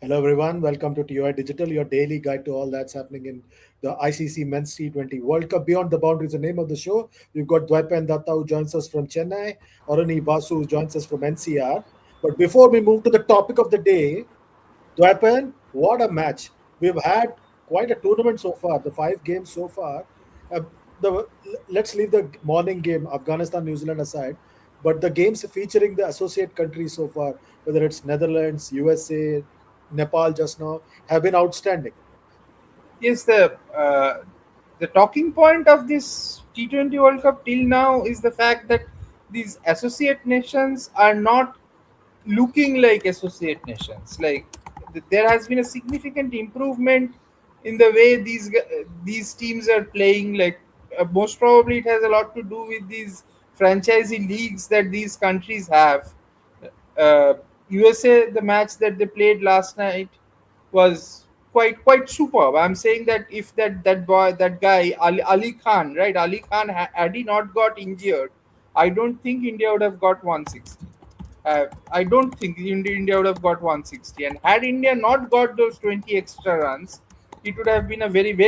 Hello, everyone. Welcome to TOI Digital, your daily guide to all that's happening in the ICC Men's T20 World Cup. Beyond the Boundaries, the name of the show. We've got Dwaipan Datta, who joins us from Chennai, Aruni Basu, who joins us from NCR. But before we move to the topic of the day, Dwaipan, what a match. We've had quite a tournament so far, the 5 games so far. Uh, let's leave the morning game, Afghanistan, New Zealand aside, but the games featuring the associate countries so far, whether it's Netherlands, USA, Nepal just now, have been outstanding. Yes, the talking point of this T20 World Cup till now is the fact that these associate nations are not looking like associate nations. Like there has been a significant improvement in the way these teams are playing. Like most probably, it has a lot to do with these franchisee leagues that these countries have. uh, USA, the match that they played last night was quite superb. I'm saying that if that guy Ali Khan, right, Ali Khan had he not got injured, I don't think India would have got 160. I don't think India would have got 160. And had India not got those 20 extra runs, it would have been a very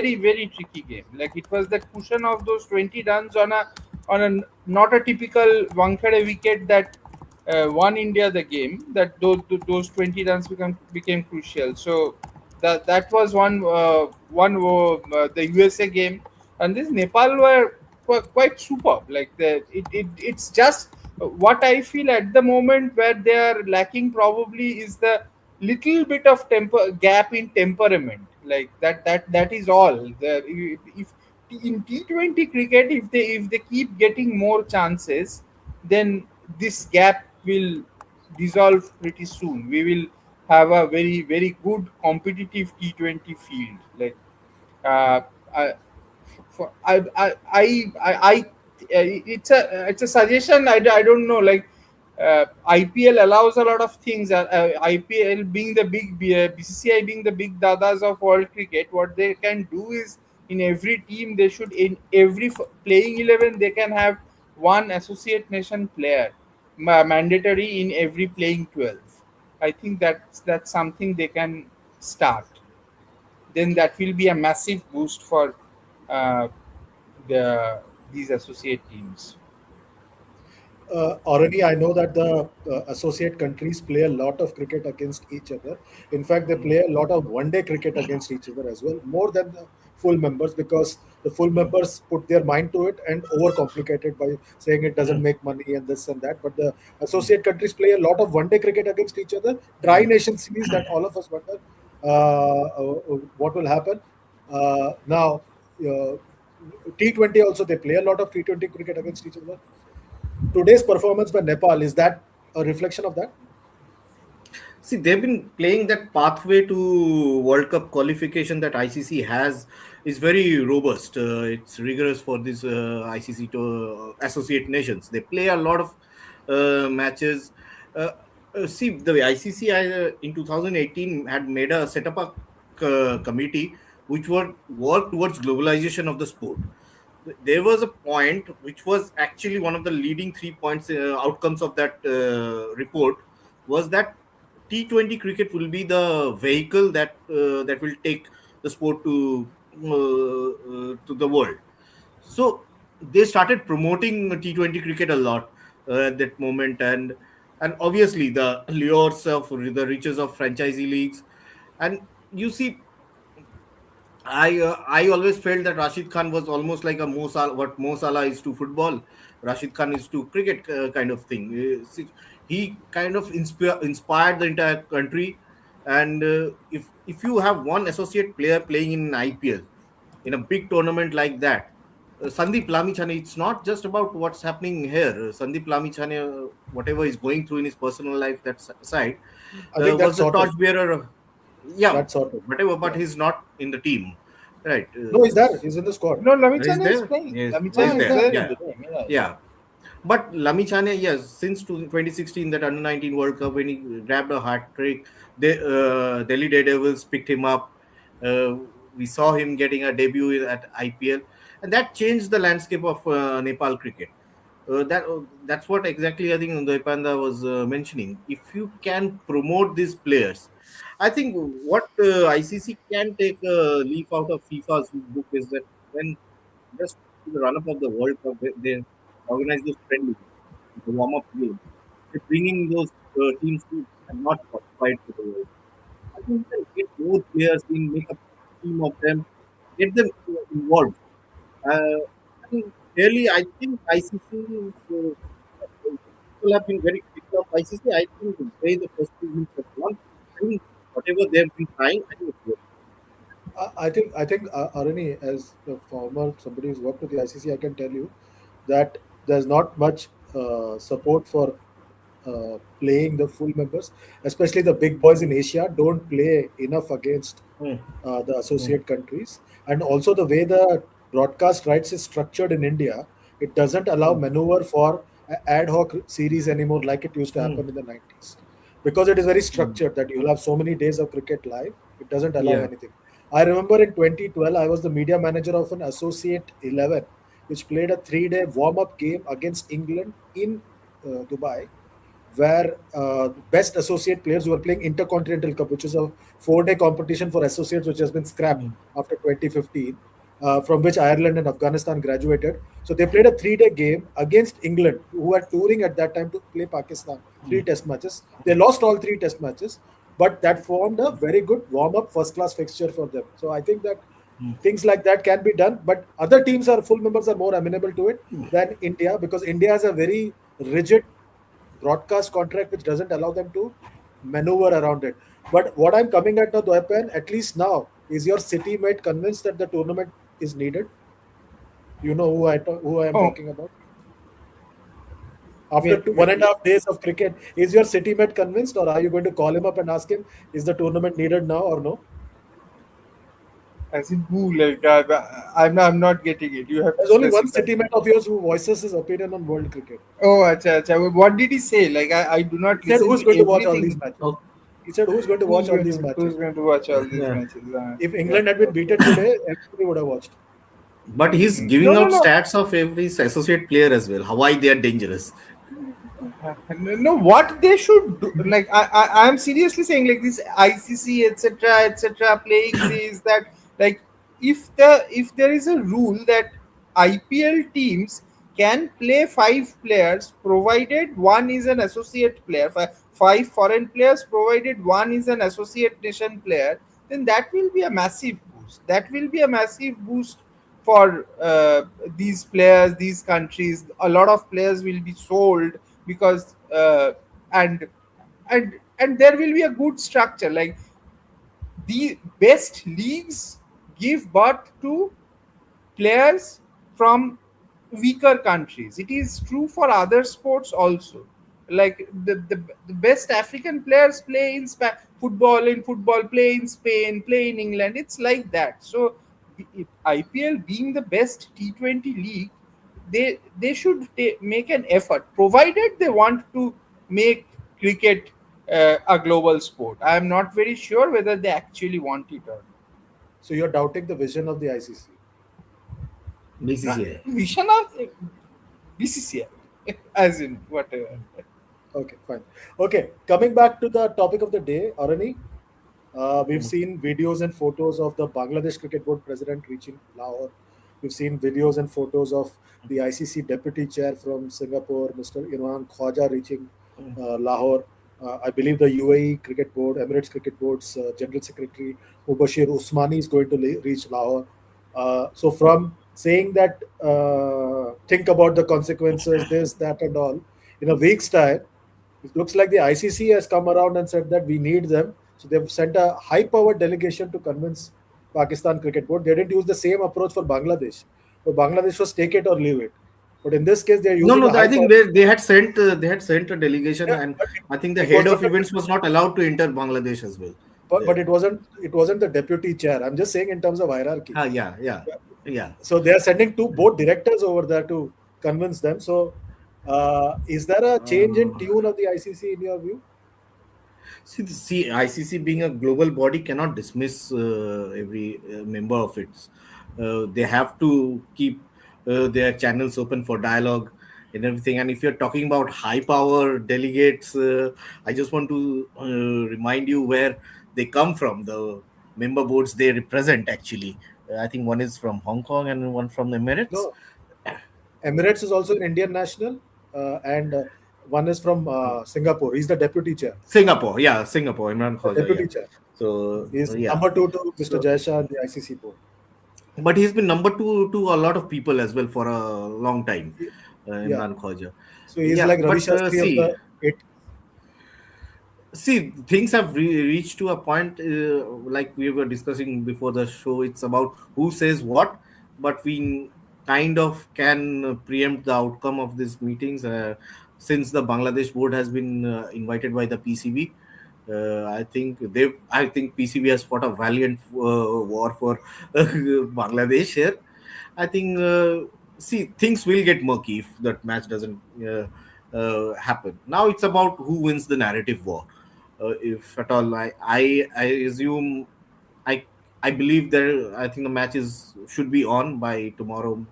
tricky game. Like it was that cushion of those 20 runs on a not a typical Wankhede wicket that won India the game. That those 20 runs became crucial. So that was one the USA game, and this Nepal were quite superb. Like it's just what I feel at the moment where they are lacking probably is the little bit of temper gap in temperament. Like that is all. If in T20 cricket, if they keep getting more chances, then this gap will dissolve pretty soon. We will have a very good competitive T20 field. Like uh, I, I it's a suggestion. I don't know. Like IPL allows a lot of things. IPL being the big BCCI being the big dadas of world cricket, what they can do is in every team they should in every playing 11 they can have one associate nation player mandatory in every playing 12. I think that's something they can start. Then that will be a massive boost for uh, these associate teams. Already, I know that the associate countries play a lot of cricket against each other. In fact, they play a lot of one-day cricket against each other as well, more than the full members, because the full members put their mind to it and overcomplicate it by saying it doesn't make money and this and that. But the associate countries play a lot of one-day cricket against each other. Tri-nation series that all of us wonder what will happen. Now, uh, T20 also, they play a lot of T20 cricket against each other. Today's performance by Nepal, is that a reflection of that? See, they've been playing that pathway to World Cup qualification that ICC has is very robust. It's rigorous for these ICC to associate nations. They play a lot of matches. Uh, See, the ICC in 2018 had made a set up a committee which would work towards globalization of the sport. There was a point which was actually one of the leading 3 points outcomes of that report was that T20 cricket will be the vehicle that will take the sport to the world. So they started promoting T20 cricket a lot at that moment, and obviously the lures of the riches of franchisee leagues, and you see I always felt that Rashid Khan was almost like a what Mo Salah is to football. Rashid Khan is to cricket kind of thing. He kind of inspired the entire country. And if you have one associate player playing in an IPL in a big tournament like that, Sandeep Lamichhane, it's not just about what's happening here. Sandeep Lamichhane, whatever he's going through in his personal life, that aside, I think was that's the sorted. torchbearer. Yeah, That's sorted. whatever, but Yeah. he's not in the team, right? No, he's there. He's in the squad. No, He's Lamichan is there. playing. Ah, Lamichan he's is there. there in Yeah, the team. Yeah, yeah. yeah. But Lamichhane, yes, since 2016, that under 19 World Cup when he grabbed a hat trick, Delhi Daredevils picked him up. Uh, we saw him getting a debut at IPL, and that changed the landscape of Nepal cricket. That's what exactly I think Panda was mentioning. If you can promote these players, I think what ICC can take a leaf out of FIFA's book is that when just to the run up of the World Cup, they organize those friendlies, the warm up games. They're bringing those teams who have not qualified for the World Cup. I think you can get more players in, make a team of them, get them involved. I think really, I think ICC is, people have been very critical of ICC. I think the way the first two weeks have gone, I think whatever they've been trying, I think it's working. I think Arani, as the former somebody who's worked with the ICC, I can tell you that there's not much support for playing the full members, especially the big boys in Asia don't play enough against Hmm. the Hmm. associate countries. And also the way the broadcast rights is structured in India, it doesn't allow Hmm. maneuver for ad hoc series anymore like it used to Hmm. happen in the 90s. Because it is very Hmm. structured that you'll have so many days of cricket live, it doesn't allow Yeah. anything. I remember in 2012, I was the media manager of an associate 11, which played a 3 day warm up game against England in Dubai, where best associate players who were playing Intercontinental Cup, which is a 4 day competition for associates, which has been scrapped Hmm. after 2015, from which Ireland and Afghanistan graduated. So they played a 3 day game against England, who were touring at that time to play Pakistan. Hmm. 3 test matches. They lost all 3 test matches, but that formed a very good warm up, first class fixture for them. So I think that things like that can be done, but other teams are full members are more amenable to it than India, because India has a very rigid broadcast contract which doesn't allow them to maneuver around it. But what I'm coming at now, Dwaypan, at least now, is your city mate convinced that the tournament is needed? You know who I am Oh, talking about. After wait, two, wait, one and a half days of cricket, is your city mate convinced, or are you going to call him up and ask him, is the tournament needed now or no? as in who? Like, I'm not getting it. You have to There's only one specify. city mate of yours who voices his opinion on world cricket. Oh, acha, acha. What did he say? Like, I do He not said, listen who's to going to watch all these everything. matches? Oh, He said, who's going to watch all these Who's matches? going to watch all these yeah. matches? If Yeah. England had been beaten today, everybody would have watched. But he's No, giving no, out no. stats of every associate player as well. How why they are dangerous. No, what they should do, like I am seriously saying, like this ICC etc playing this, that, like, if there is a rule that IPL teams can play five players provided one is an associate player, five foreign players provided one is an associate nation player, then that will be a massive boost. That will be a massive boost for these players, these countries. A lot of players will be sold because and and there will be a good structure. Like, the best leagues give birth to players from weaker countries. It is true for other sports also. Like, the best African players play in football, play in Spain, play in England. It's like that. So IPL being the best T20 league, they should make an effort, provided they want to make cricket a global sport. I am not very sure whether they actually want it or So you're doubting the vision of the ICC. not. BCCI. Vishwanath, BCCI, as in whatever. Okay, fine. Okay, coming back to the topic of the day, Arani, we've Hmm. seen videos and photos of the Bangladesh Cricket Board president reaching Lahore. We've seen videos and photos of the ICC deputy chair from Singapore, Mr. Irwan Khwaja, reaching Lahore. I believe the UAE Cricket Board, Emirates Cricket Board's General Secretary Mubashir Usmani is going to reach Lahore. So, from saying that, think about the consequences, this, that, and all, in a week's time, it looks like the ICC has come around and said that we need them. So they've sent a high-powered delegation to convince Pakistan Cricket Board. They didn't use the same approach for Bangladesh. For Bangladesh was take it or leave it. But in this case, they're No, using no. a I think high-powered. they had sent a delegation, Yeah, and but I think the it was head not of the events was not allowed to enter Bangladesh as well. but There. it wasn't the deputy chair. I'm just saying in terms of hierarchy. Ah, yeah, yeah, yeah. So they are sending two board directors over there to convince them. So is there a change in Uh, tune of the ICC in your view? ICC being a global body cannot dismiss every member of it. They have to keep their channels open for dialogue. and everything. And if you're talking about high power delegates, I just want to remind you where they come from, the member boards they represent actually. I think one is from Hong Kong and one from the Emirates. No, Emirates is also an Indian national, and one is from Singapore. He's the deputy chair. Singapore, yeah, Singapore, Imran The Khaja, yeah. deputy chair. So He's yeah, number two to Mr. so Jaisha and the ICC board. but he's been number two to a lot of people as well for a long time, Yeah. Imran Khaja. So he's Yeah, like Ravi but Shastri of the eight. see, things have reached to a point, like we were discussing before the show. It's about who says what, but we kind of can preempt the outcome of these meetings, since the Bangladesh board has been invited by the PCB. I think PCB has fought a valiant war for Bangladesh here. I think, see, things will get murky if that match doesn't happen. Now it's about who wins the narrative war. If at all, I assume, I I believe there. I think the match is should be on by tomorrow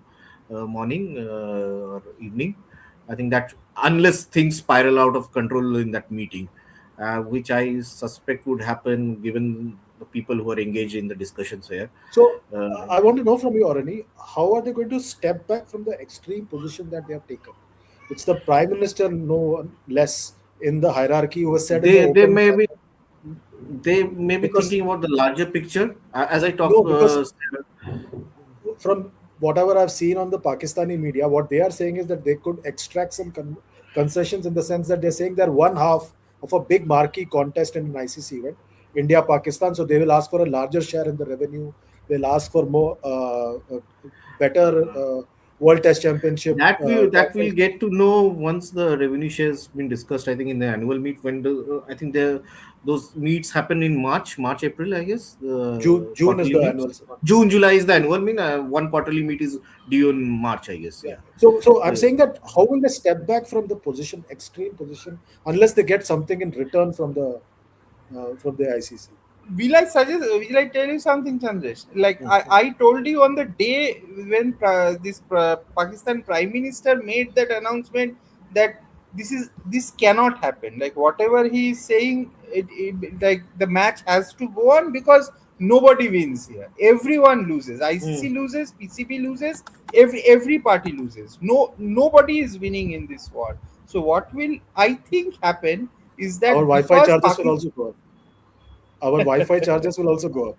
morning or evening. I think that unless things spiral out of control in that meeting, which I suspect would happen given the people who are engaged in the discussions here. So Uh, I want to know from you, Arani, how are they going to step back from the extreme position that they have taken? It's the prime minister, no one less in the hierarchy, who has said in the they open may that be they may be because thinking about the larger picture. As I talk, no, because from whatever I've seen on the Pakistani media, what they are saying is that they could extract some concessions in the sense that they're saying they're one half of a big marquee contest in an ICC event, India Pakistan. So they will ask for a larger share in the revenue. They'll ask for more better World Test Championship that we'll trophies. get to know once the revenue shares been discussed. I think in the annual meet, when I think those meets happen in March, April, I guess, June is quarterly the meets. annual one. June, July is the annual meet. One quarterly meet is due in March, I guess. Yeah. Yeah. So I'm Uh, saying that how will they step back from the position, extreme position, unless they get something in return from the ICC? Will I tell you something, Chandrash? Like mm, I told you on the day when Pakistan Prime Minister made that announcement that this cannot happen. Like whatever he is saying, like the match has to go on because nobody wins here. Everyone loses. ICC mm. loses, PCB loses, every party loses. Nobody is winning in this war. So what will I think happen is Our that Wi-Fi because charges will Pakistan also go up. Our Wi-Fi charges will also go up.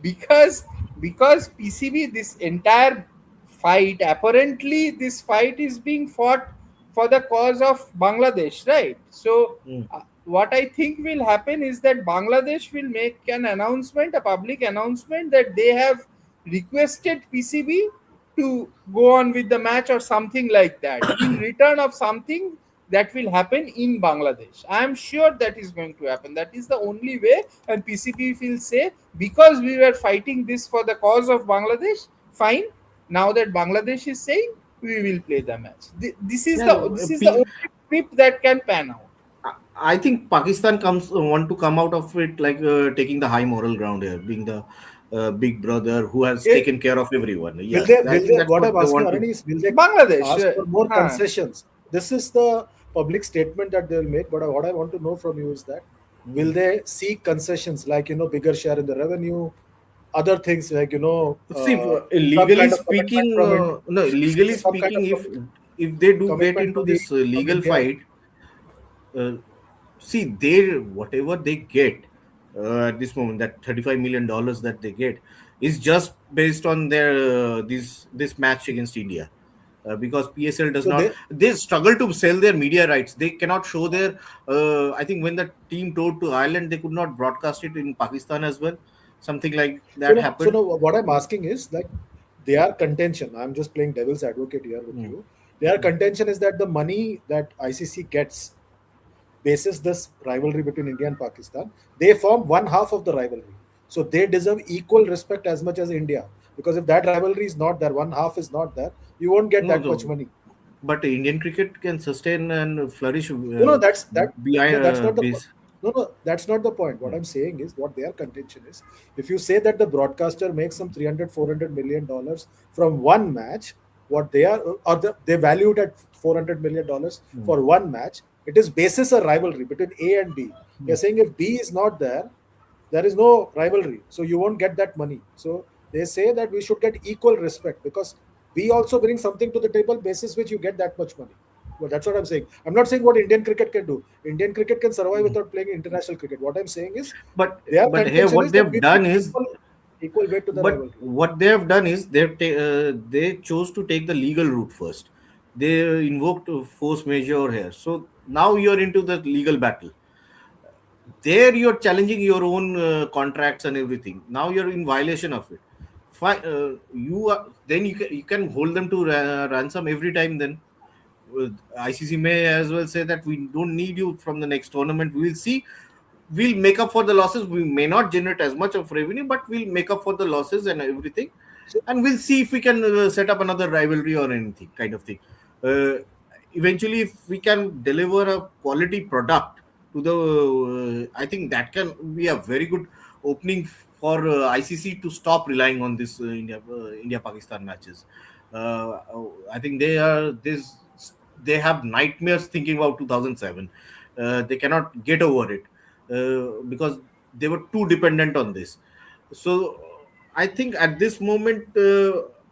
because PCB, this entire fight, apparently this fight is being fought for the cause of Bangladesh, right? So Mm. what I think will happen is that Bangladesh will make an announcement, a public announcement, that they have requested PCB to go on with the match or something like that in return of something that will happen in Bangladesh. I am sure that is going to happen. That is the only way. And PCB will say, because we were fighting this for the cause of Bangladesh, fine. Now that Bangladesh is saying, we will play the match. Yeah, This is the only script that can pan out. I think Pakistan want to come out of it like taking the high moral ground here, being the big brother who has Eh, taken care of everyone. will Yes, they? I Will think they? that's What what I'm they asking, want to. Arani, is will they Bangladesh, ask for more huh. concessions? This is the public statement that they'll make. But what I want to know from you is that will they seek concessions like bigger share in the revenue, other things like See, some legally kind of commitment speaking, from India, no, legally some kind speaking, of if they do get commitment into this from legal India. fight, uh, see, they whatever they get at this moment, that $35 million that they get is just based on their this match against India. Because PSL does So not, they they struggle to sell their media rights. They cannot show their. I think when the team toured to Ireland, they could not broadcast it in Pakistan as well. Something like so that no, so happened. no, what I'm asking is like their contention. I'm just playing devil's advocate here with Mm. you. Their contention is that the money that ICC gets basis this rivalry between India and Pakistan, they form one half of the rivalry. So they deserve equal respect as much as India. Because if that rivalry is not there, one half is not there, you won't get No, that much no, money. but Indian cricket can sustain and flourish No, no, behind no, that's not the point. base. No, no, that's not the point. What I'm saying is what their contention is. If you say that the broadcaster makes some 300, $400 million from one match, what they are, they valued at $400 million Hmm. for one match. It is basis a rivalry between A and B. They're saying if B is not there, there is no rivalry, so you won't get that money. So they say that we should get equal respect because we also bring something to the table basis which you get that much money. Well, that's what I'm saying. I'm not saying what Indian cricket can do. Indian cricket can survive without playing international cricket. What I'm saying is but their but here contention what is that they've we done bring is equal weight to the but rivalry. what they have done is they chose to take the legal route first. They invoked force majeure here, so now you're into the legal battle. There you're challenging your own contracts and everything. Now you're in violation of it. Fine, you are, then you can hold them to ransom every time. Then ICC may as well say that we don't need you from the next tournament. We'll see. We'll make up for the losses. We may not generate as much of revenue, but we'll make up for the losses and everything, So, and we'll see if we can set up another rivalry or anything kind of thing. Uh, Eventually, if we can deliver a quality product to the, I think that can be a very good opening for ICC to stop relying on this India Pakistan matches. I think they have nightmares thinking about 2007. They cannot get over it because they were too dependent on this. So I think at this moment,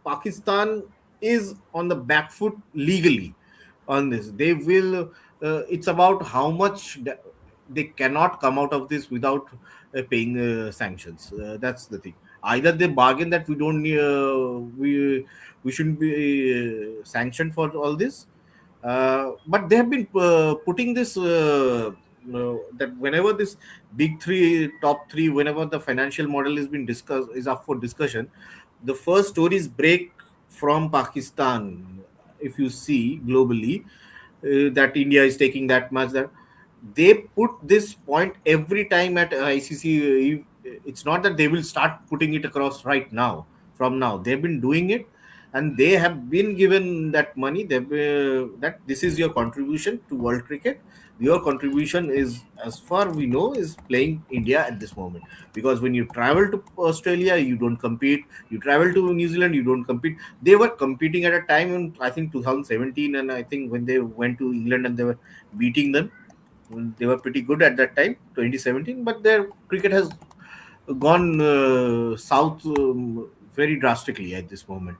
Pakistan is on the back foot legally on this. They will. It's about how much they cannot come out of this without paying sanctions. That's the thing. Either they bargain that we don't we shouldn't be sanctioned for all this, but they have been putting this that whenever this big three, top three, whenever the financial model is being discussed, is up for discussion, the first stories break from Pakistan. If you see globally, that India is taking that much, that they put this point every time at ICC. It's not that they will start putting it across right now. From now, they've been doing it, and they have been given that money. That this is your contribution to world cricket. Your contribution is, as far we know, is playing India at this moment. Because when you travel to Australia, you don't compete. You travel to New Zealand, you don't compete. They were competing at a time in, I think, 2017, and I think when they went to England and they were beating them, they were pretty good at that time, 2017. But their cricket has gone south very drastically at this moment.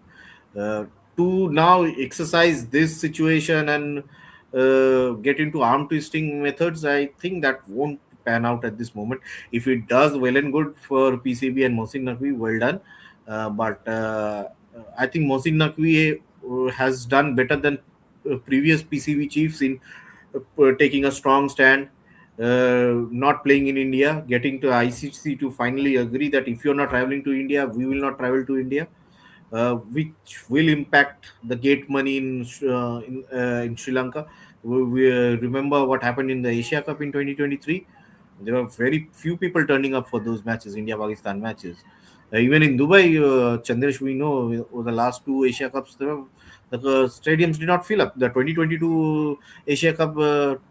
Uh, to now exercise this situation and get into arm twisting methods, I think that won't pan out at this moment. If it does, well and good for PCB and Mohsin Naqvi, well done. But I think Mohsin Naqvi has done better than previous PCB chiefs in taking a strong stand, not playing in India, getting to ICC to finally agree that if you're not traveling to India, we will not travel to India, which will impact the gate money in Sri Lanka. We remember what happened in the Asia Cup in 2023. There were very few people turning up for those matches, India Pakistan matches. Even in Dubai, Chandresh, we know over the last two Asia Cups, the stadiums did not fill up. The 2022 Asia Cup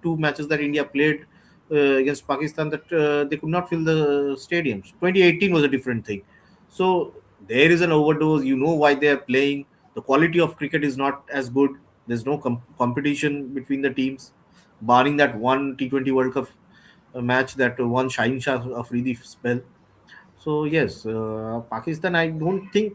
two matches that India played against Pakistan, that they could not fill the stadiums. 2018 was a different thing. So there is an overdose. You know why they are playing. The quality of cricket is not as good. There's no competition between the teams, barring that one T20 World Cup match, that one Shaheen Shah Afridi spell. So yes, Pakistan, I don't think,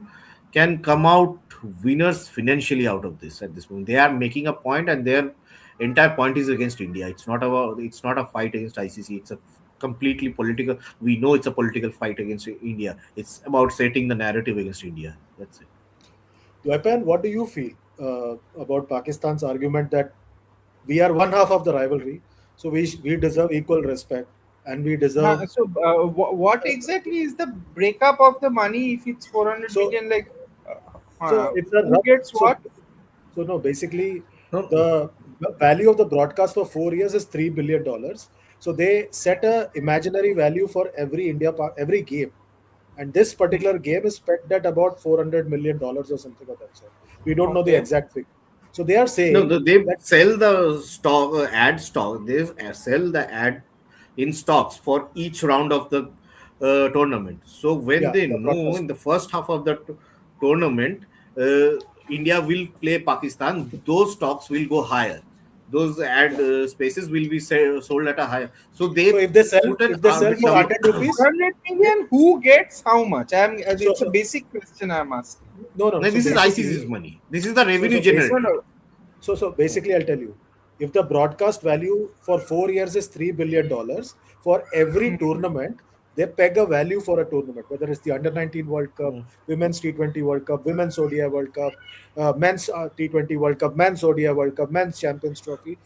can come out winners financially out of this at this moment. They are making a point, and their entire point is against India. It's not about. It's not a fight against ICC. It's a completely political. We know it's a political fight against India. It's about setting the narrative against India. That's it. Dwaipan, what do you feel about Pakistan's argument that we are one half of the rivalry, so we deserve equal respect, and we deserve. What exactly is the breakup of the money if it's 400 So million? Like, it's a who rough. gets what? So no, basically No, the value of the broadcast for 4 years is $3 billion. So they set a imaginary value for every every game, and this particular game is pegged at about $400 million or something of that sort. We don't know the Okay. exact figure. So they are no, saying they that. sell the stock, ad stock. They sell the ad in stocks for each round of the tournament. So when Yeah, they the know broadcast. in the first half of the tournament, uh, India will play Pakistan, those stocks will go higher. Those ad Yeah. spaces will be sold at a higher. So So they put an if they sell for arbitrary. 100 rupees, 400 they, million, who gets how much? so It's a basic question I'm asking. no. No, So this is ICC's basically, money. This is the revenue so No, generated. no. So basically, I'll tell you, if the broadcast value for 4 years is $3 billion for every Hmm. tournament, they peg a value for a tournament, whether it's the Under 19 World Cup, Women's T20 World Cup, Women's ODI World Cup, Men's T20 World Cup, Men's ODI World Cup, Men's Champions Trophy.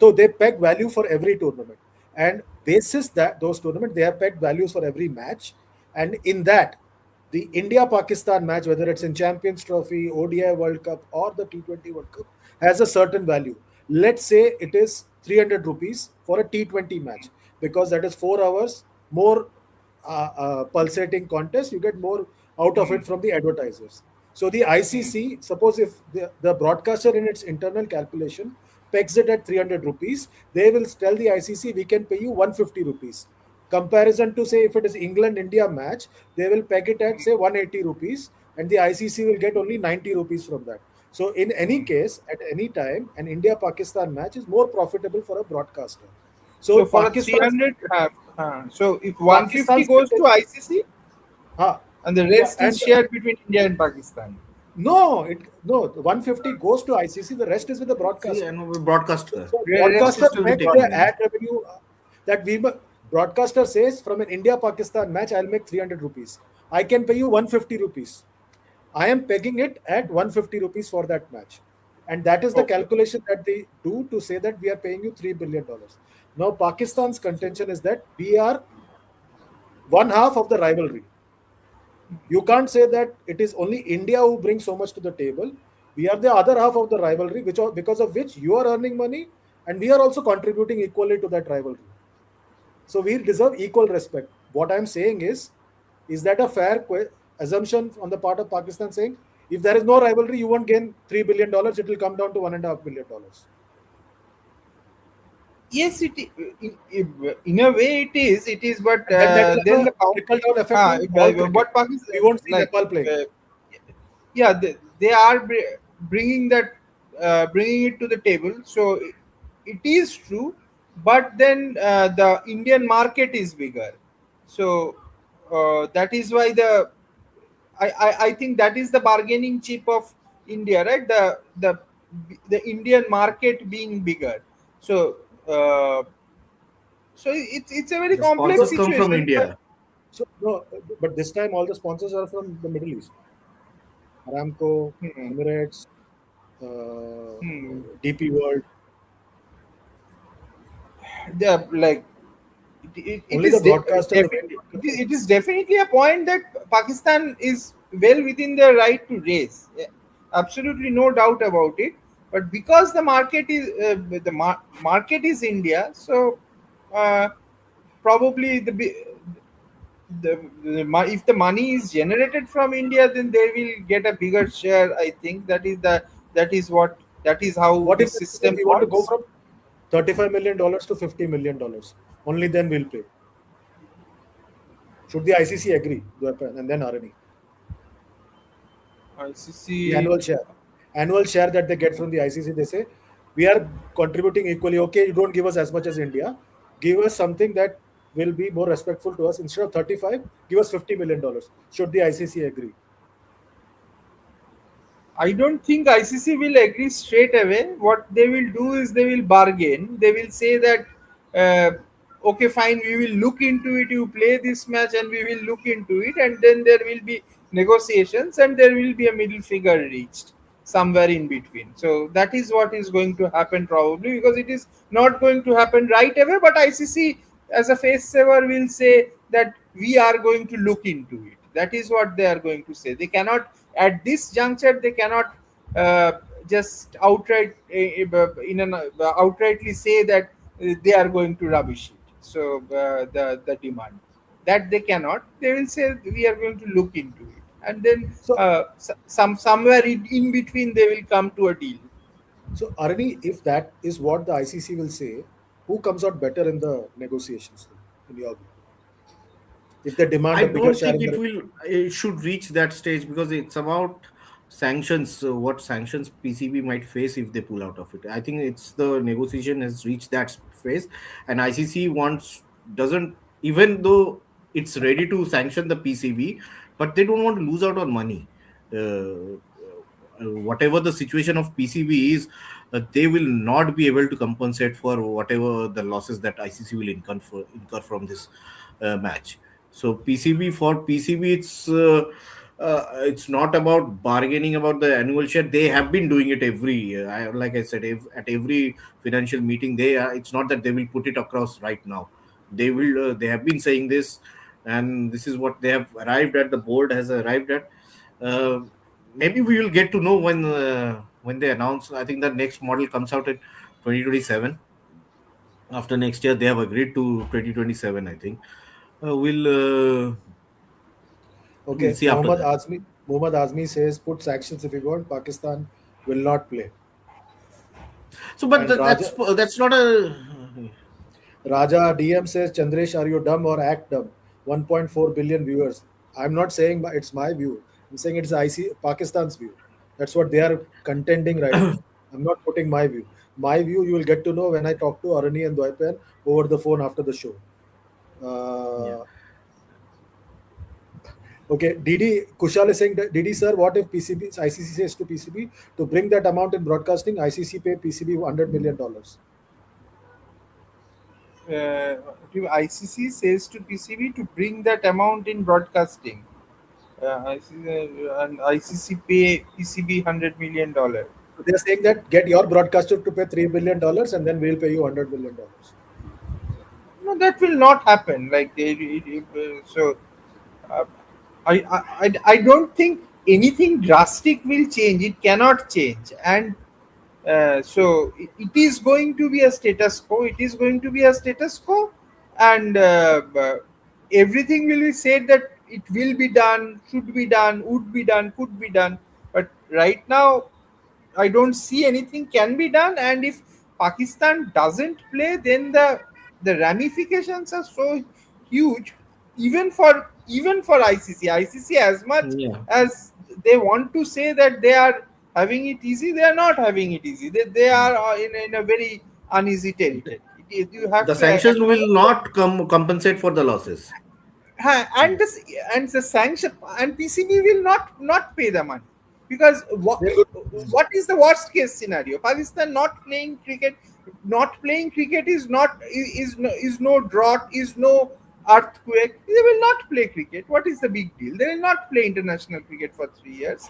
So they peg value for every tournament, and basis that those tournaments, they have pegged values for every match, and in that the India Pakistan match, whether it's in Champions Trophy, ODI World Cup, or the T20 World Cup, has a certain value. Let's say it is 300 rupees for a T20 match because that is 4 hours more pulsating contest. You get more out of Hmm. it from the advertisers. So the Hmm. ICC, suppose if the broadcaster in its internal calculation pegs it at 300 rupees, they will tell the ICC, we can pay you 150 rupees. Comparison to say if it is England India match, they will peg it at say 180 rupees and the ICC will get only 90 rupees from that. So in any Hmm. case, at any time, an India Pakistan match is more profitable for a broadcaster. So So for a Pakistan's 300, so if 150 Pakistan's goes to contention, ICC huh, and the yeah, rest is and shared between India and Pakistan. no, the 150 goes to ICC. The rest is with the See, broadcaster. and broadcaster. So Rest Broadcaster is broadcaster will with be the make taking the in. broadcast. ad revenue that broadcaster says from an India Pakistan match, I'll make 300 rupees. I can pay you 150 rupees. I am pegging it at 150 rupees for that match. And that is the Okay. calculation that they do to say that we are paying you $3 billion. Now, Pakistan's contention is that we are one half of the rivalry. You can't say that it is only India who brings so much to the table. We are the other half of the rivalry, because of which you are earning money and we are also contributing equally to that rivalry. So we deserve equal respect. What I'm saying is that a fair assumption on the part of Pakistan saying if there is no rivalry, you won't gain $3 billion, it will come down to $1.5 billion. Yes, in a way it is, but And then that will then have the a trickle down effect on all cricket. what Pakistan We won't see like Nepal playing. uh, yeah, they are bringing that bringing it to the table, so it is true, but then the Indian market is bigger, so that is why I think that is the bargaining chip of India, right? The Indian market being bigger, so uh, it's a very The complex sponsors come from situation, but India. So no, but this time all the sponsors are from the Middle East. Aramco, hmm, Emirates, hmm, DP World. they are like it Only is the broadcaster, the main broadcaster. it is definitely a point that Pakistan is well within their right to raise. Yeah, absolutely no doubt about it. But because the market is India, so uh, probably if the money is generated from India, then they will get a bigger share. I think that is how What if this they say system we want to go works. from $35 million to $50 million? Only then we'll pay. Should the ICC agree? And then RNE. The ICC. annual share that they get from the ICC, they say we are contributing equally. Okay, you don't give us as much as India. Give us something that will be more respectful to us. Instead of 35, give us $50 million. Should the ICC agree? I don't think ICC will agree straight away. What they will do is they will bargain. They will say that, okay, fine, we will look into it. You play this match, and we will look into it, and then there will be negotiations, and there will be a middle figure reached somewhere in between. So that is what is going to happen probably, because it is not going to happen right away. But ICC, as a face saver, will say that we are going to look into it. That is what they are going to say. They cannot, at this juncture, they cannot uh, just in an outrightly say that they are going to rubbish it. So the demand that they cannot, they will say we are going to look into it, and then So, somewhere in between they will come to a deal. so Arani, if that is what the ICC will say, who comes out better in the negotiations, in your view? If they demand I a bigger don't share think in the it should reach that stage because it's about sanctions, what sanctions PCB might face if they pull out of it. I think it's the negotiation has reached that phase, and ICC wants doesn't, even though it's ready to sanction the PCB, but they don't want to lose out on money. Whatever the situation of PCB is, they will not be able to compensate for whatever the losses that ICC will incur from this match. So PCB, for PCB, it's not about bargaining about the annual share. They have been doing it every year. Like I said, at every financial meeting, it's not that they will put it across right now. They will. They have been saying this, and this is what they have arrived at. The board has arrived at. Uh, Maybe we will get to know when they announce. I think the next model comes out in 2027. After next year, they have agreed to 2027. I think we'll Okay, see after that. Muhammad Azmi says put sanctions if you want. Pakistan will not play. So, but And that's not a. Raja DM says, Chandresh, are you dumb or act dumb? 1.4 billion viewers. I'm not saying it's my view. I'm saying it's Pakistan's view. That's what they are contending right now. I'm not putting my view. My view, you will get to know when I talk to Arani and Dwaipan over the phone after the show. Yeah. Uh, okay, Didi Kushal is saying that Didi sir, what if ICC says to PCB to bring that amount in broadcasting? ICC pay PCB $100 million. ICC says to PCB to bring that amount in broadcasting. And ICC pay PCB $100 million. So they're saying that get your broadcaster to pay $3 billion and then we'll pay you $100 million. No, that will not happen. Like so, uh, I don't think anything drastic will change. It cannot change, and so it is going to be a status quo. It is going to be a status quo, and everything will be said that it will be done, should be done, would be done, could be done. But right now, I don't see anything can be done. And if Pakistan doesn't play, then the ramifications are so huge, even for ICC. ICC, as much Yeah. as they want to say that they are having it easy, they are not having it easy. They are in a very uneasy territory. You have The to sanctions will acknowledge that. not compensate for the losses. And the sanction and PCB will not pay the money, because They're good. what is the worst case scenario? Pakistan not playing cricket. Not playing cricket is no drought, is no earthquake. They will not play cricket. What is the big deal? They will not play international cricket for 3 years.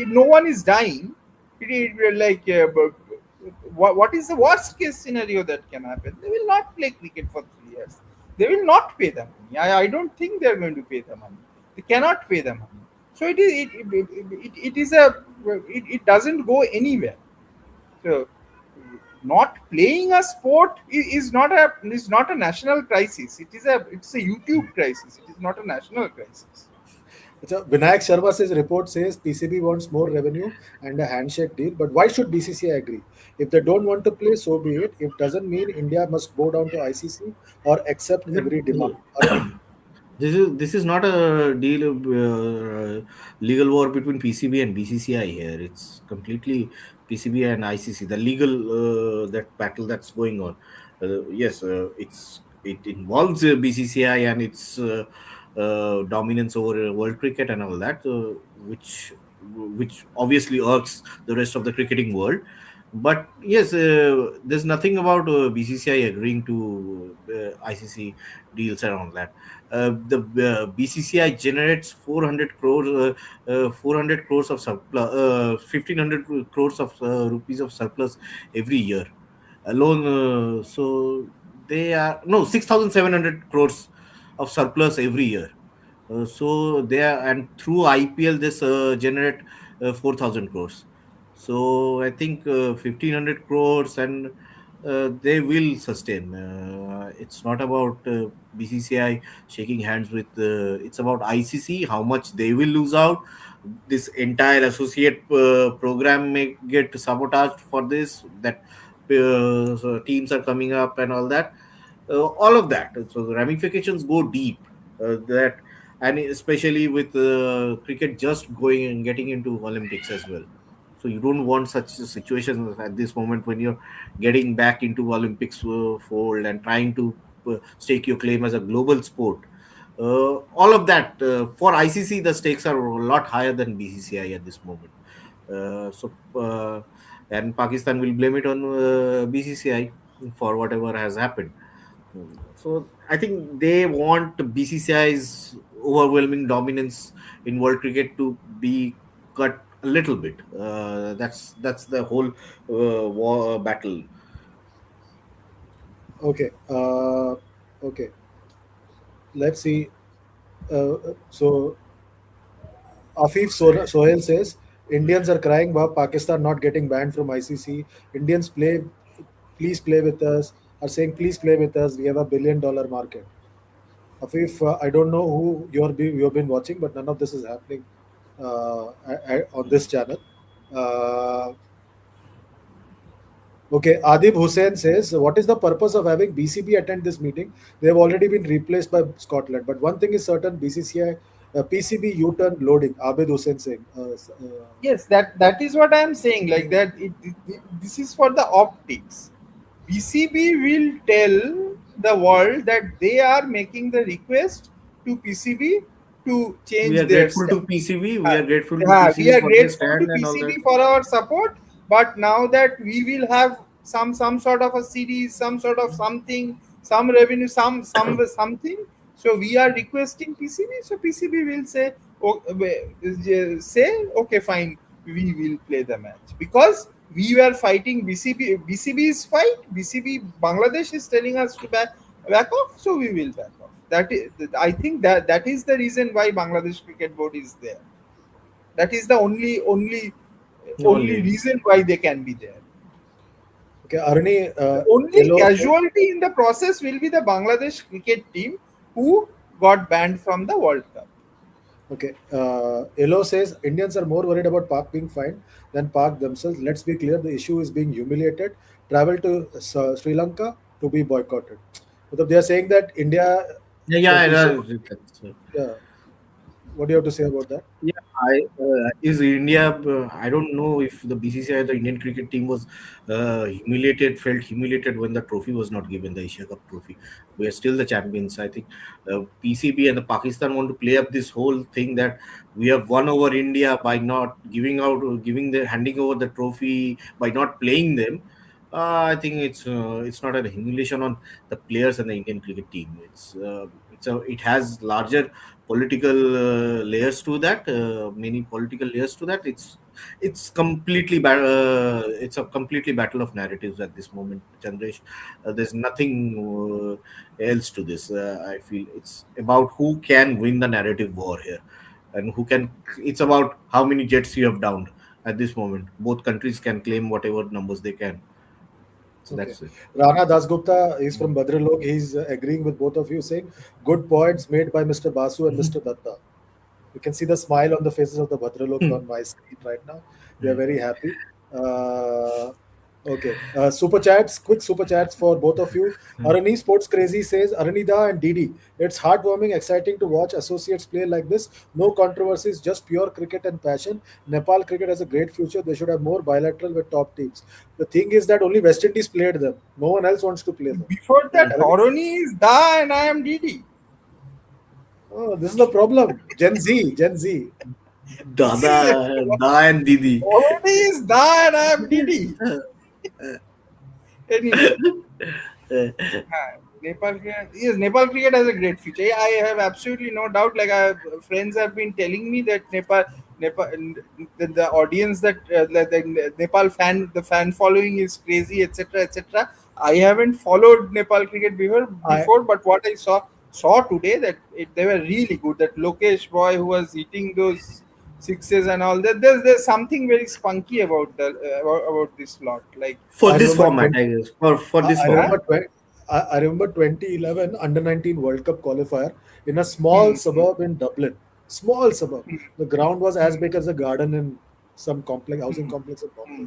No one is dying. Like what is the worst case scenario that can happen? They will not play cricket for 3 years. They will not pay the money. I don't think they're going to pay the money. They cannot pay the money. So it is it doesn't go anywhere. So not playing a sport is not a national crisis. It's a YouTube crisis. It is not a national crisis. So Vinayak Sharma says report says PCB wants more revenue and a handshake deal. But why should BCCI agree? If they don't want to play, so be it. It doesn't mean India must bow down to ICC or accept But every demand. no, this is not a deal of legal war between PCB and BCCI here. It's completely PCB and ICC. The legal that battle that's going on. Yes, it involves BCCI and its dominance over world cricket and all that, which obviously irks the rest of the cricketing world. But yes, there's nothing about BCCI agreeing to ICC deals and all that. The BCCI generates 400 crores, 400 crores of surplus, 1500 crores of rupees of surplus every year alone. So they are no 6,700 crores of surplus every year. So they are, and through IPL this generate 4,000 crores. So I think 1,500 crores, and they will sustain. It's not about BCCI shaking hands with. It's about ICC. How much they will lose out. This entire associate program may get sabotaged for this. That so teams are coming up and all that. All of that. So the ramifications go deep. That and especially with cricket just going and getting into Olympics as well. So you don't want such situations at this moment when you're getting back into Olympics fold and trying to stake your claim as a global sport. All of that for ICC, the stakes are a lot higher than BCCI at this moment. And Pakistan will blame it on BCCI for whatever has happened. So I think they want BCCI's overwhelming dominance in world cricket to be cut a little bit. That's the whole war battle. Okay. Okay. Let's see. So Sohail says Indians are crying about Pakistan not getting banned from ICC. Indians play, please play with us. Are saying please play with us. We have $1 billion market. Afif, I don't know who you've been watching, but none of this is happening on this channel. Uh, okay, Adib Hussain says, what is the purpose of having BCB attend this meeting? They have already been replaced by Scotland. But one thing is certain, BCCI, PCB U-turn loading. Abid Hussain saying. Yes, that is what I am saying. Like that, this is for the optics. PCB will tell the world that they are making the request to PCB to We change are their grateful stand. to PCB. We Uh, are grateful to yeah, we PCB are for their grateful to stand and all that. PCB for our support, but now that we will have some sort of a series, some sort of something, some revenue, something. So we are requesting PCB. So PCB will say, oh, say okay, fine, we will play the match because we were fighting BCB. BCB's fight. BCB Bangladesh is telling us to back off, so we will back off. That is, I think that is the reason why Bangladesh Cricket Board is there. That is the only Only reason why they can be there. Okay, Aruni, The only Elo says, casualty in the process will be the Bangladesh cricket team who got banned from the World Cup. okay, Elo says Indians are more worried about Park being fined than Park themselves. Let's be clear, the issue is being humiliated. Travel to Sri Lanka to be boycotted. But they are saying that India. yeah, So, yeah. so yeah, what do you have to say about that? Yeah, is India. I don't know if the BCCI, the Indian cricket team, was felt humiliated when the trophy was not given, the Asia Cup trophy. We are still the champions. I think PCB and the Pakistan want to play up this whole thing that we have won over India by not handing over the trophy by not playing them. I think it's not a humiliation on the players and the Indian cricket team. It has larger political layers to that, many political layers to that. It's a completely battle of narratives at this moment, Chandresh. There's nothing else to this. I feel it's about who can win the narrative war here, and who can. It's about how many jets you have downed at this moment. Both countries can claim whatever numbers they can. So Okay. that's it. Rana Dasgupta is from Bhadralok. He's agreeing with both of you, saying good points made by Mr. Basu and Mr. Datta. You can see the smile on the faces of the Bhadraloks on my screen right now. They are very happy. Uh, okay. Quick super chats for both of you. Arani Sports Crazy says, Aranida and Didi, it's heartwarming, exciting to watch associates play like this. No controversies, just pure cricket and passion. Nepal cricket has a great future. They should have more bilateral with top teams. The thing is that only West Indies played them. No one else wants to play them. Before that, Arani, Oroni is Da and I am Didi. oh, this is the problem. Gen Z, Gen Z. This is it. Dada, Da and Didi. Oroni is Da and I am Didi. Anyway. Nepal cricket, yes, Nepal cricket has a great future. Yeah, I have absolutely no doubt. Like, friends have been telling me that Nepal, the audience that the Nepal the fan following is crazy, etc., etc. I haven't followed Nepal cricket I, before, but what I saw today that they were really good. That Lokesh boy who was hitting those sixes and all that. There's something very spunky about about this lot. Like, For I this remember format, 20, I guess. For this I huh? format. remember 20, I remember 2011 Under 19 World Cup qualifier in a small Hmm, suburb in Dublin. Small suburb. hmm, The ground was as hmm, big as a garden in some housing hmm, complex in Bombay. hmm.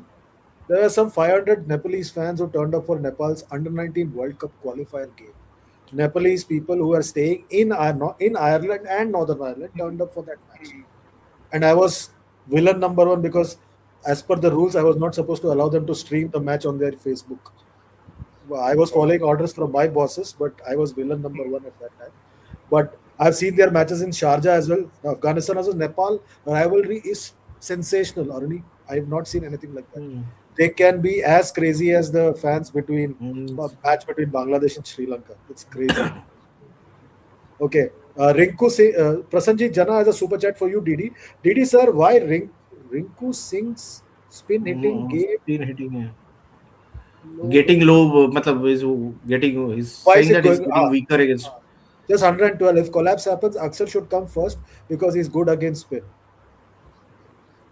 There were some 500 Nepalese fans who turned up for Nepal's Under 19 World Cup qualifier game. Nepalese people who are staying in Ireland and Northern Ireland turned up for that match. And I was villain number one because, as per the rules, I was not supposed to allow them to stream the match on their Facebook. Well, I was Oh. following orders from my bosses, but I was villain number one at that time. But I've seen their matches in Sharjah as well. Afghanistan versus Nepal rivalry is sensational, Aruni. I have not seen anything like that. Hmm. They can be as crazy as the fans between Hmm. match between Bangladesh and Sri Lanka. It's crazy. Okay. Prasanjit Jana has a super chat for you, Didi. Didi sir, why Rinku Singh's spin hitting game Spin hitting, low? getting low. Matlab is getting. He's Why is saying it that he's going? getting weaker against. Just 112. If collapse happens, Axel should come first because he's good against spin.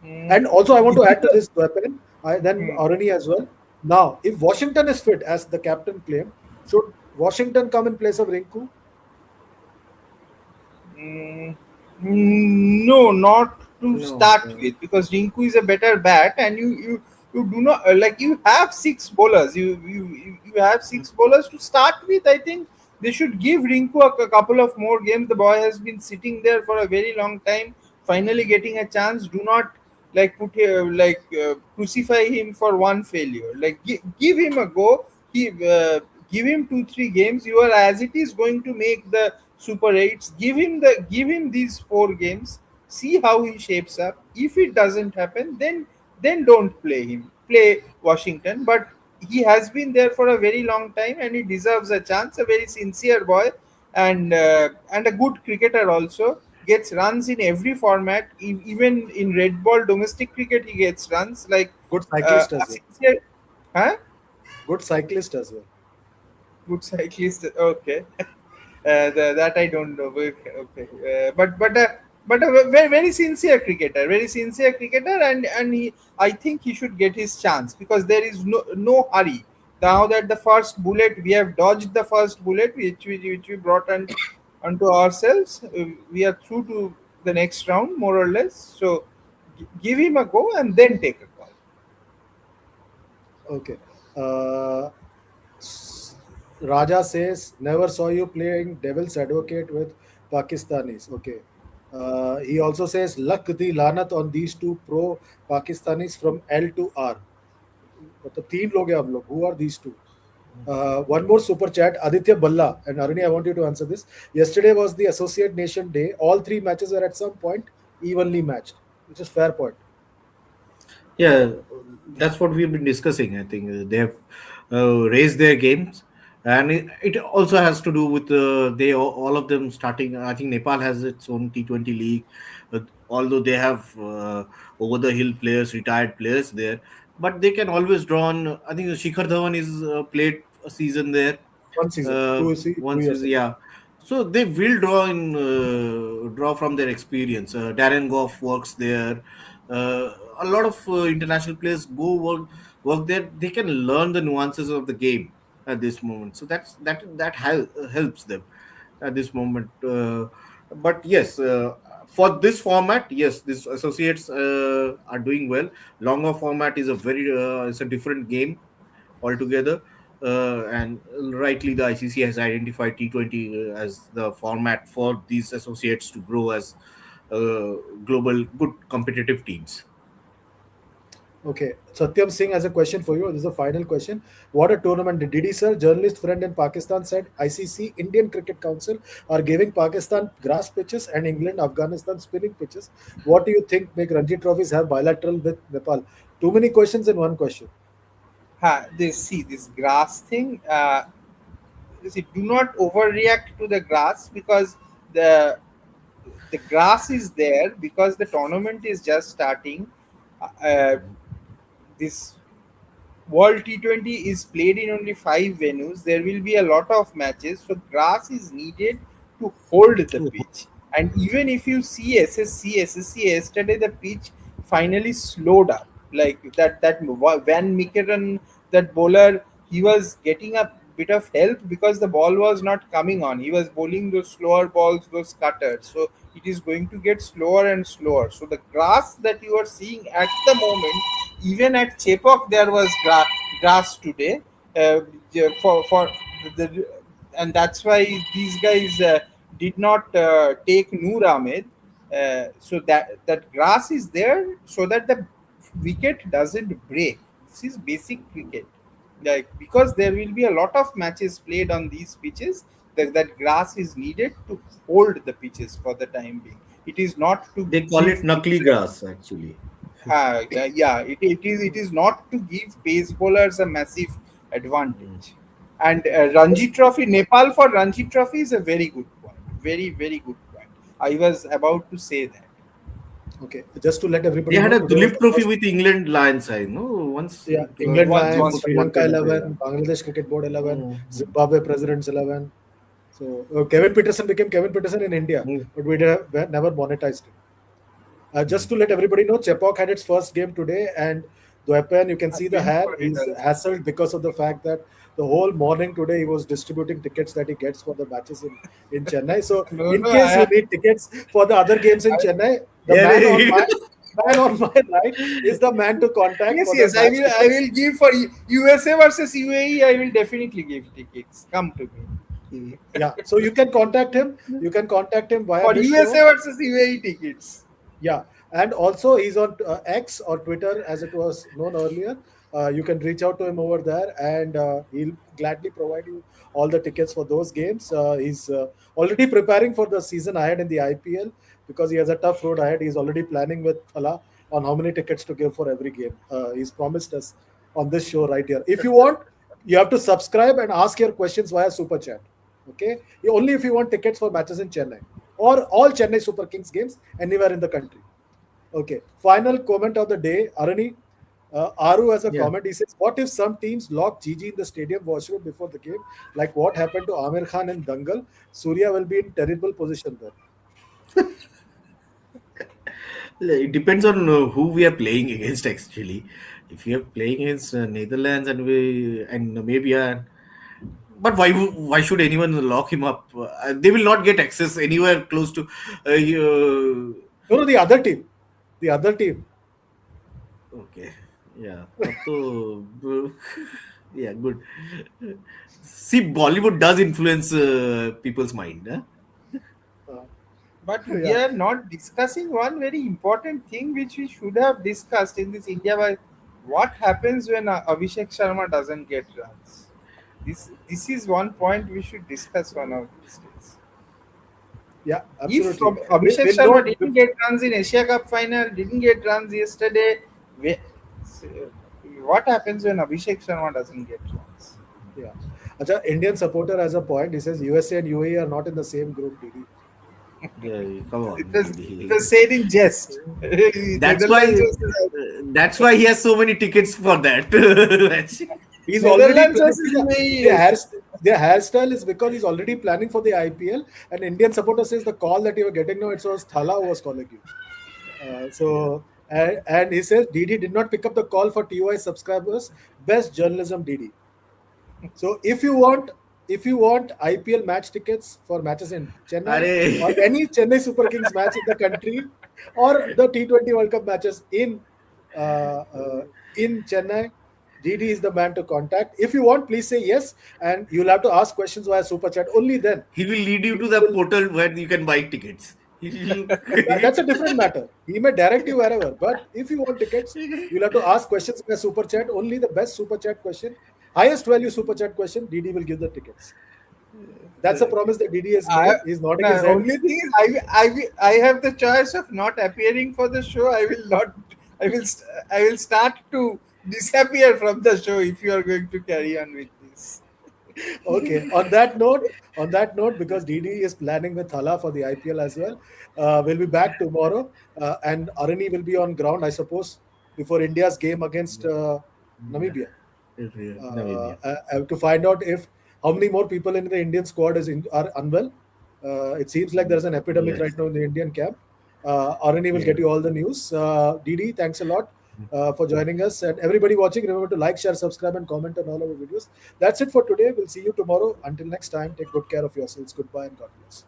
Mm. And also, I want to This is add to this weapon, then mm, Aruni as well. Now, if Washington is fit, as the captain claimed, should Washington come in place of Rinku? mm, no, not to No. start with, because Rinku is a better bat, and you do not like, you have six bowlers. You have six bowlers to start with. I think they should give Rinku a couple of more games. The boy has been sitting there for a very long time, finally getting a chance. Do not like crucify him for one failure. Like, give him a go. Give him 2 3 games. You are, as it is, going to make the Super 8s. Give him these 4 games. See how he shapes up. If it doesn't happen, then don't play him. Play Washington. But he has been there for a very long time, and he deserves a chance. A very sincere boy, and a good cricketer also. Gets runs in every format. Even in red ball domestic cricket, he gets runs. Like, Good cyclist a as well. sincere, huh? Good cyclist as well. Good cyclist. Okay. That I don't know. Okay, but a very, very sincere cricketer, and I think he should get his chance, because there is no hurry. Now that the first bullet, we have dodged the first bullet, which we brought onto ourselves. We are through to the next round, more or less. So give him a go and then take a call. Okay. Uh, s- Raja says, never saw you playing devil's advocate with Pakistanis. Okay. He also says, luck the lanat on these two pro Pakistanis from L to R. मतलब 3 लोग हैं हम लोग. Who are these two? One more super chat, Aditya Balla and Aruni. I want you to answer this. Yesterday was the Associate Nation Day. All 3 matches were at some point evenly matched, which is fair point. Yeah, that's what we've been discussing. I think they have raised their games, and it also has to do with they all of them starting. I think Nepal has its own T20 league, although they have over the hill players, retired players there, but they can always draw on. I think Shikhar Dhawan is played a season there. One season, two Once years is, ago. yeah, so they will draw from their experience. Darren Goff works there. uh, a lot of international players go work there. They can learn the nuances of the game at this moment, so helps them at this moment. But yes, for this format, yes, these associates are doing well. Longer format is it's a different game altogether. And rightly, the ICC has identified T20 as the format for these associates to grow as global good competitive teams. Okay, Satyam Singh has a question for you. This is a final question. What a tournament! Didi sir, journalist friend in Pakistan, said ICC, Indian Cricket Council, are giving Pakistan grass pitches and England, Afghanistan spinning pitches. What do you think make Ranji trophies have bilateral with Nepal? Too many questions in one question. This grass thing. See, do not overreact to the grass, because the the grass is there because the tournament is just starting. This World T20 is played in only 5 venues. There will be a lot of matches, so grass is needed to hold the pitch. And even if you see SSC yesterday, the pitch finally slowed up. Like that Van Meekeren, that bowler, he was getting a bit of help because the ball was not coming on. He was bowling those slower balls, those cutters. So it is going to get slower and slower. So the grass that you are seeing at the moment, even at Chepauk, there was grass today. Yeah, for the and that's why these guys did not take Noor Ahmed. So that grass is there so that the wicket doesn't break. This is basic cricket. Like, because there will be a lot of matches played on these pitches, that grass is needed to hold the pitches for the time being. It is not to They call give it knuckly grass, actually. yeah, it is not to give pace bowlers a massive Mm. advantage. And Ranji Trophy, Nepal for Ranji Trophy is a very good point. Very, very good point. I was about to say that. Okay, just to let They everybody had know, a today was Dulip the Trophy first. with England Lions side, no? Once Yeah, it was England Once, Lions, once before we Sri got Lanka to 2022, 11, yeah. Bangladesh Cricket Board 11, Mm. Zimbabwe Presidents 11. So Kevin Peterson became Kevin Peterson in India, Mm. but we never monetized him. Just to let everybody know, Chepauk had its first game today, and Dwepen, you can I see the went hair. for it He's also. hassled because of the fact that the whole morning today he was distributing tickets that he gets for the matches in Chennai. So, No, in no, case you need tickets for the other games in Chennai, the Yeah, man on my right is the man to contact yes, for the yes, I match will. I tickets. will give for USA versus UAE. I will definitely give tickets. Come to me Yeah, so you can contact him. You can contact him via for this USA show. versus UAE tickets. Yeah, and also he's on X or Twitter as it was known earlier. You can reach out to him over there, and he'll gladly provide you all the tickets for those games. He's already preparing for the season ahead in the IPL because he has a tough road ahead. He's already planning with Thala on how many tickets to give for every game. He's promised us on this show right here. If you want, you have to subscribe and ask your questions via Super Chat. Okay, only if you want tickets for matches in Chennai or all Chennai Super Kings games anywhere in the country. Okay. Final comment of the day, Arani. Aru has a yeah. comment. He says, "What if some teams lock Gigi in the stadium washroom before the game, like what happened to Amir Khan in Dangal? Surya will be in terrible position there." It depends on who we are playing against. Actually, if we are playing against Netherlands and Namibia, but why should anyone lock him up? They will not get access anywhere close to. No, no, the other team. The other team. Okay, yeah, तब तो yeah, good. See, Bollywood does influence people's mind. Huh? Uh, But we yeah. are not discussing one very important thing which we should have discussed in this India. What happens when Abhishek Sharma doesn't get runs? This is one point we should discuss one of these days. Yeah, If absolutely. Abhishek We'll Sharma know. didn't get runs in Asia Cup final, didn't get runs yesterday, we- what happens when Abhishek Sharma doesn't get runs? Yeah. Acha, Indian supporter has a point. He says USA and UAE are not in the same group, DD. Yeah, come It on, was it Didi. was said in jest. That's why. Netherlands was That's why he has so many tickets for that match. He's already Netherlands planning. versus The UAE. hair, their hairstyle is because he's already planning for the IPL. And Indian supporter says the call that you were getting now, it was Thala who was calling you. Yeah. And he says DD did not pick up the call for TY subscribers. Best journalism, DD. So if you want IPL match tickets for matches in Chennai अरे or any Chennai Super Kings match in the country or the T20 World Cup matches in Chennai, DD is the man to contact. If you want, please say yes, and you'll have to ask questions via super chat. Only then he will lead you he to the will. portal where you can buy tickets. That's a different matter. He may direct you wherever, but if you want tickets, you'll have to ask questions via super chat. Only the best super chat question, highest value super chat question, DD will give the tickets. That's a promise that DD has I, made. He's nodding his the head. only thing is, I have the choice of not appearing for the show. I will not. I will start to disappear from the show if you are going to carry on with this. Okay. On that note, because DD is planning with Thala for the IPL as well, we'll be back tomorrow, and Arani will be on ground, I suppose, before India's game against Namibia. Namibia. To find out if how many more people in the Indian squad are unwell. It seems like there's an epidemic right Yes. now in the Indian camp. Arani will Yeah. get you all the news. Didi, thanks a lot for joining us. And everybody watching, remember to like, share, subscribe, and comment on all our videos. That's it for today. We'll see you tomorrow. Until next time, take good care of yourselves. Goodbye and God bless.